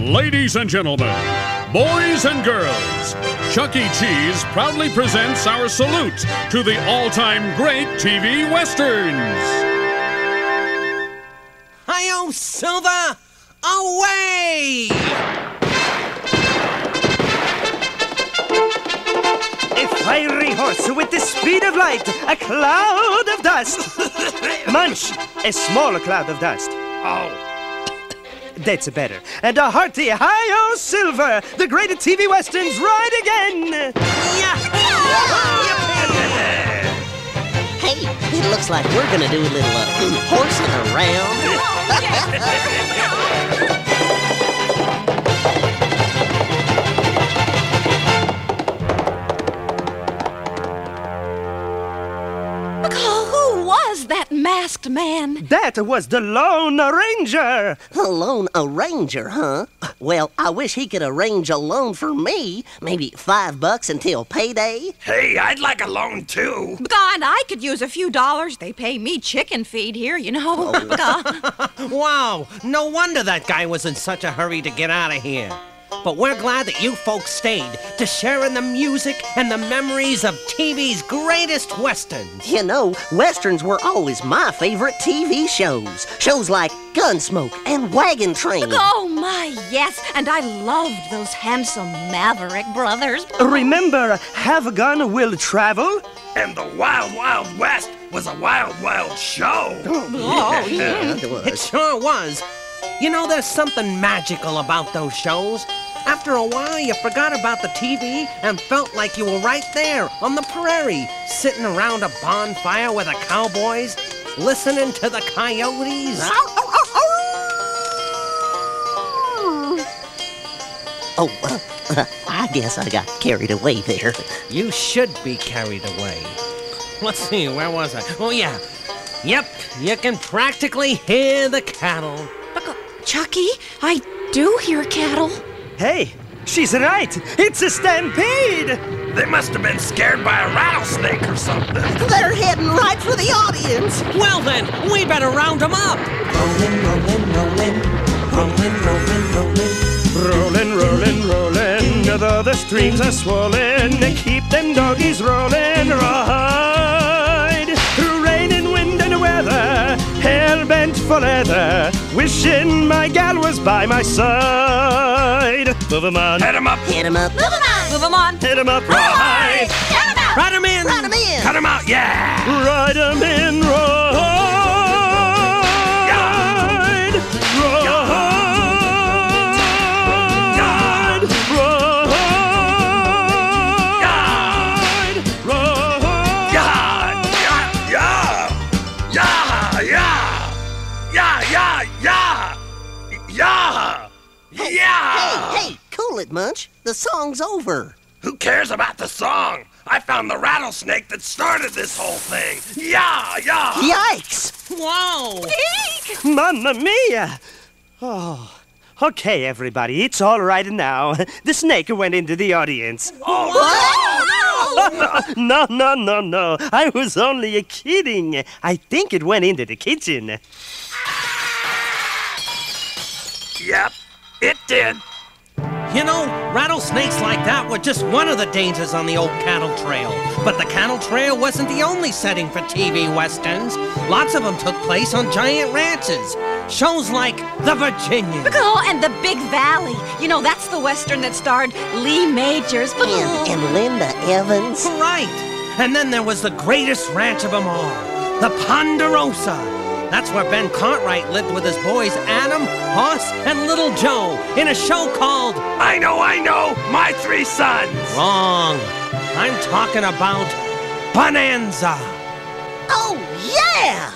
Ladies and gentlemen, boys and girls, Chuck E. Cheese proudly presents our salute to the all-time great TV Westerns. Hi-yo, Silver! Away! A fiery horse with the speed of light, a cloud of dust. Munch, a small cloud of dust. Oh. That's better. And a hearty hi-yo, Silver! The great TV Westerns ride again! Hey, it looks like we're gonna do a little horsing around. Who was that masked man? That was the Lone Ranger! A loan arranger, huh? Well, I wish he could arrange a loan for me. Maybe $5 until payday. Hey, I'd like a loan, too. God, I could use a few dollars. They pay me chicken feed here, you know. Wow, no wonder that guy was in such a hurry to get out of here. But we're glad that you folks stayed to share in the music and the memories of TV's greatest westerns. You know, westerns were always my favorite TV shows. Shows like Gunsmoke and Wagon Train. Oh, my, yes. And I loved those handsome Maverick brothers. Remember, Have a Gun Will Travel? And the Wild Wild West was a wild, wild show. Oh, yeah, it was. It sure was. You know, there's something magical about those shows. After a while, you forgot about the TV and felt like you were right there on the prairie, sitting around a bonfire with the cowboys, listening to the coyotes. I guess I got carried away there. You should be carried away. Let's see, where was I? Oh, yeah. Yep, you can practically hear the cattle. Chucky, I do hear cattle. Hey, she's right. It's a stampede. They must have been scared by a rattlesnake or something. They're heading right for the audience. Well then, we better round them up. Rolling, rolling, rolling, though the streams are swollen, keep them doggies rolling, ride through rain and wind and weather, hell bent for leather, wishing my gal was by my side. Move 'em on, Head 'em up. Hit 'em up. Move 'em on. Move 'em on. hit 'em up, Ride. Get 'em out. Ride 'em in. Ride 'em in. Cut 'em out, yeah. ride 'em in, ride, ride, ride. Hey, cool it, Munch. The song's over. Who cares about the song? I found the rattlesnake that started this whole thing. Yeah. Yikes! Whoa. Mamma mia! Oh, okay, everybody, it's all right now. The snake went into the audience. No. I was only kidding. I think it went into the kitchen. Yep, it did. You know, rattlesnakes like that were just one of the dangers on the old cattle trail. But the cattle trail wasn't the only setting for TV westerns. Lots of them took place on giant ranches. Shows like The Virginia. Oh, and The Big Valley. You know, that's the western that starred Lee Majors. And Linda Evans. Right. And then there was the greatest ranch of them all, the Ponderosa. That's where Ben Cartwright lived with his boys Adam, Hoss, and Little Joe in a show called I Know, My Three Sons. Wrong. I'm talking about Bonanza. Oh, yeah!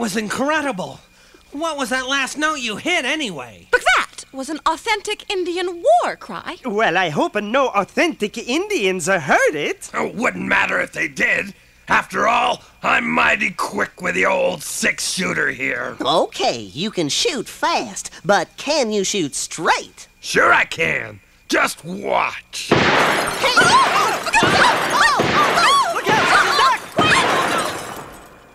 was incredible. What was that last note you hit, anyway? But that was an authentic Indian war cry. Well, I hope no authentic Indians heard it. Oh, wouldn't matter if they did. After all, I'm mighty quick with the old 6-shooter here. Okay, you can shoot fast, but can you shoot straight? Sure I can. Just watch.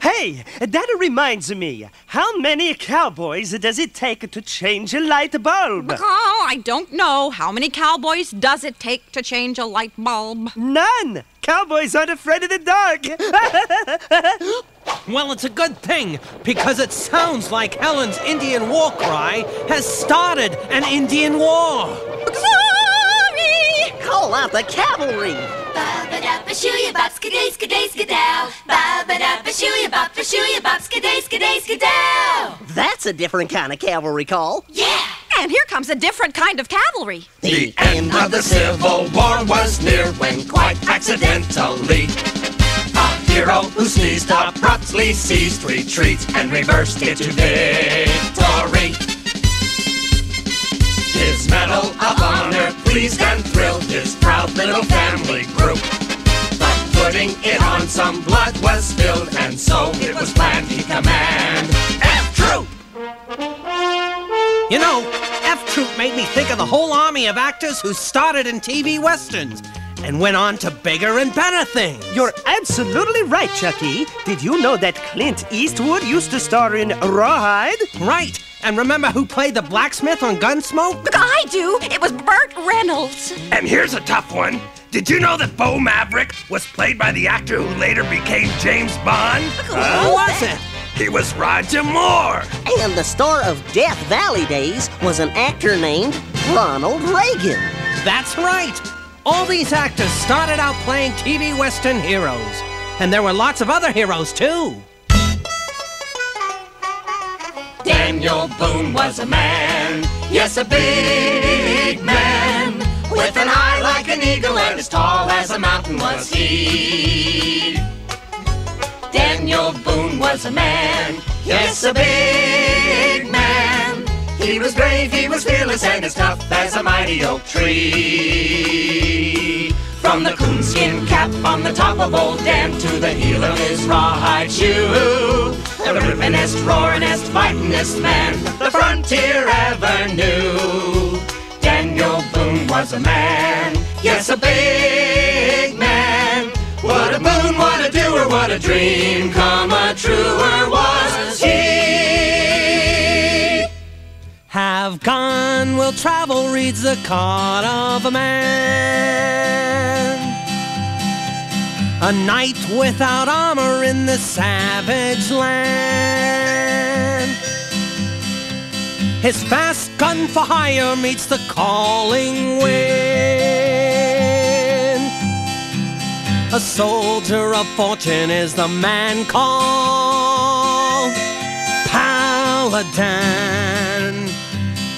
Hey, that reminds me. How many cowboys does it take to change a light bulb? Oh, I don't know. How many cowboys does it take to change a light bulb? None. Cowboys aren't afraid of the dark. Well, it's a good thing, because it sounds like Helen's Indian war cry has started an Indian war. Sorry! Call out the cavalry. Ba-ba-da-ba-shoo-ya-bop, skiday-skiday-skidow. Ba-ba-da-ba-shoo-ya-bop, shoo-ya-bop, skiday-skiday-skidow. That's a different kind of cavalry call. Yeah! And here comes a different kind of cavalry. The end of the Civil War was near when quite accidentally a hero who sneezed abruptly ceased retreat and reversed it to victory. His medal of honor pleased and thrilled his proud little family group. But putting it on some blood was spilled, and so it was planned he'd command F Troop. You know, F Troop made me think of the whole army of actors who started in TV westerns and went on to bigger and better things. You're absolutely right, Chucky. Did you know that Clint Eastwood used to star in Rawhide? Right. And remember who played the blacksmith on Gunsmoke? But I do. It was Burt Reynolds. And here's a tough one. Did you know that Bo Maverick was played by the actor who later became James Bond? Who was it? He was Roger Moore. And the star of Death Valley Days was an actor named Ronald Reagan. That's right. All these actors started out playing TV Western heroes. And there were lots of other heroes, too. Daniel Boone was a man, yes, a big man, with an eye like an eagle and as tall as a mountain was he. Daniel Boone was a man, yes, a big man. He was brave, he was fearless, and as tough as a mighty oak tree. From the coonskin cap on the top of Old Dan to the heel of his rawhide shoe, the rippin'est, roarin'est, fightin'est man the frontier ever knew. Daniel Boone was a man, yes, a big man. What a boon, what a doer, what a dream come a truer was he. Have gone will travel reads the card of a man. A knight without armor in the savage land. His fast gun for hire meets the calling wind. A soldier of fortune is the man called Paladin.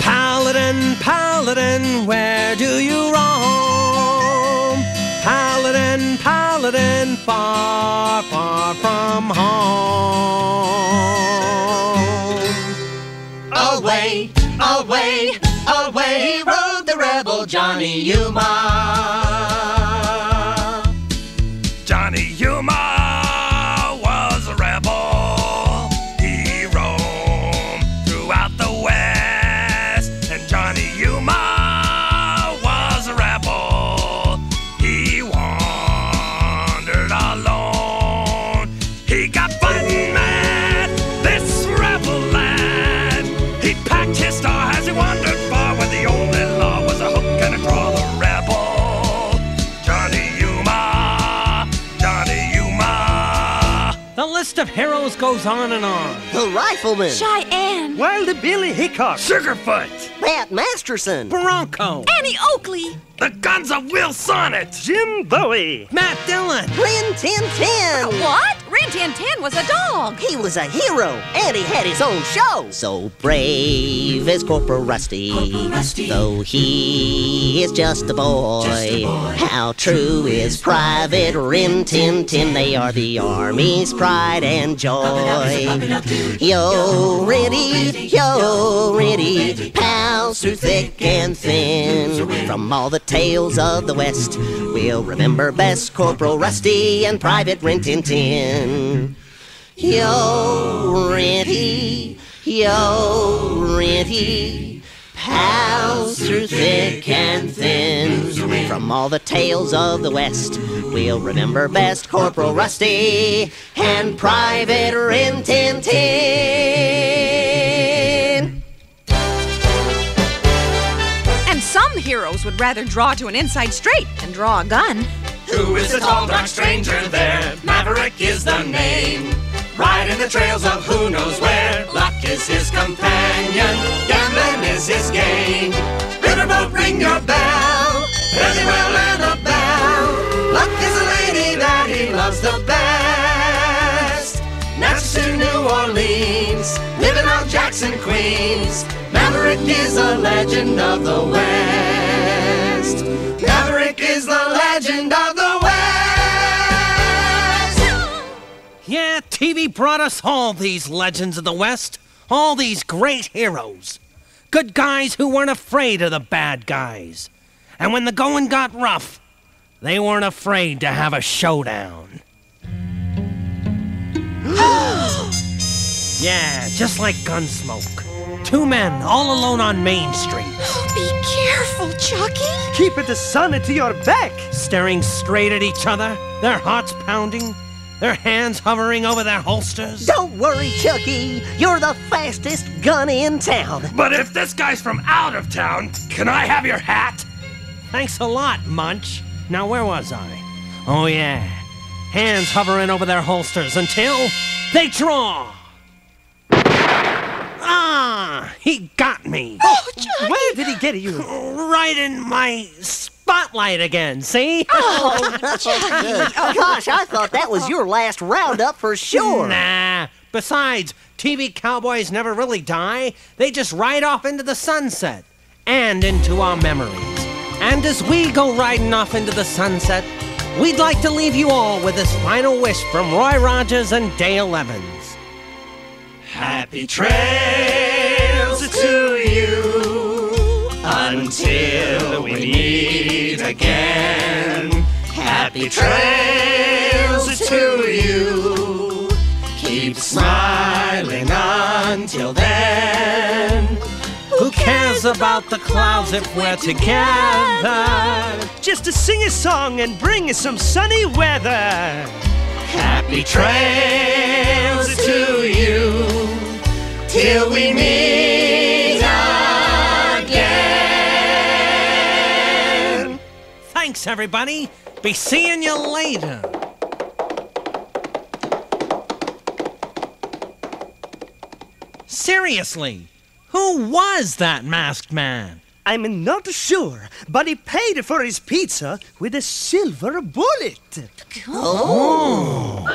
Paladin, Paladin, where do you roam? Paladin, Paladin, far, far from home. Away, away, away rode the rebel Johnny Yuma. Johnny Yuma was a rebel. He roamed throughout the West, and Johnny Yuma was a rebel. He wandered alone. He got fighting mad, this rebel lad. He packed his star as he wandered far, when the only law was a hook and a draw. The rebel Johnny Yuma, Johnny Yuma. The list of heroes goes on and on. The Rifleman. Cheyenne. Wild Billy Hickok. Sugarfoot, Pat Masterson. Bronco. Annie Oakley. the guns of Will Sonnet. Jim Bowie. Matt Dillon. Rin Tin Tin. What? Rin Rin Tin Tin was a dog. He was a hero, and he had his own show. So brave is Corporal Rusty, though he is just a boy. How true is Private Rin Tin Tin? They are the Army's pride and joy. Yo, Ritty, pals through thick and thin. From all the tales of the West, we'll remember best Corporal Rusty and Private Rin Tin Tin. Yo, Ritty, pals through thick and thin. From all the tales of the West, we'll remember best Corporal Rusty and Private Rin Tin Tin. And some heroes would rather draw to an inside straight than draw a gun. Who is the tall dark stranger there? Maverick is the name. Riding the trails of who knows where. Luck is his companion, gambling is his game. Riverboat, ring your bell, very well and about. Luck is a lady that he loves the best. Natchez to New Orleans, living on Jackson, Queens. Maverick is a legend of the West. Maverick is the legend of the West. Yeah, TV brought us all these legends of the West. All these great heroes. Good guys who weren't afraid of the bad guys. And when the going got rough, they weren't afraid to have a showdown. Yeah, just like Gunsmoke. Two men all alone on Main Street. Be careful, Chucky. Keep the sun to your back. Staring straight at each other, their hearts pounding, their hands hovering over their holsters. Don't worry, Chucky. You're the fastest gun in town. But if this guy's from out of town, can I have your hat? Thanks a lot, Munch. Now, where was I? Oh, yeah. Hands hovering over their holsters until they draw. Ah, he got me. Oh, Chucky. Where did he get you? Right in my spotlight again, see? Oh, gosh, I thought that was your last roundup for sure. Nah. Besides, TV cowboys never really die. They just ride off into the sunset and into our memories. And as we go riding off into the sunset, we'd like to leave you all with this final wish from Roy Rogers and Dale Evans. Happy trails to you until we meet again. Happy trails to you. Keep smiling until then. Who cares about the clouds if we're together? Just to sing a song and bring us some sunny weather. Happy trails to you till we meet again. Thanks, everybody. Be seeing you later. Seriously, who was that masked man? I'm not sure, but he paid for his pizza with a silver bullet. Oh.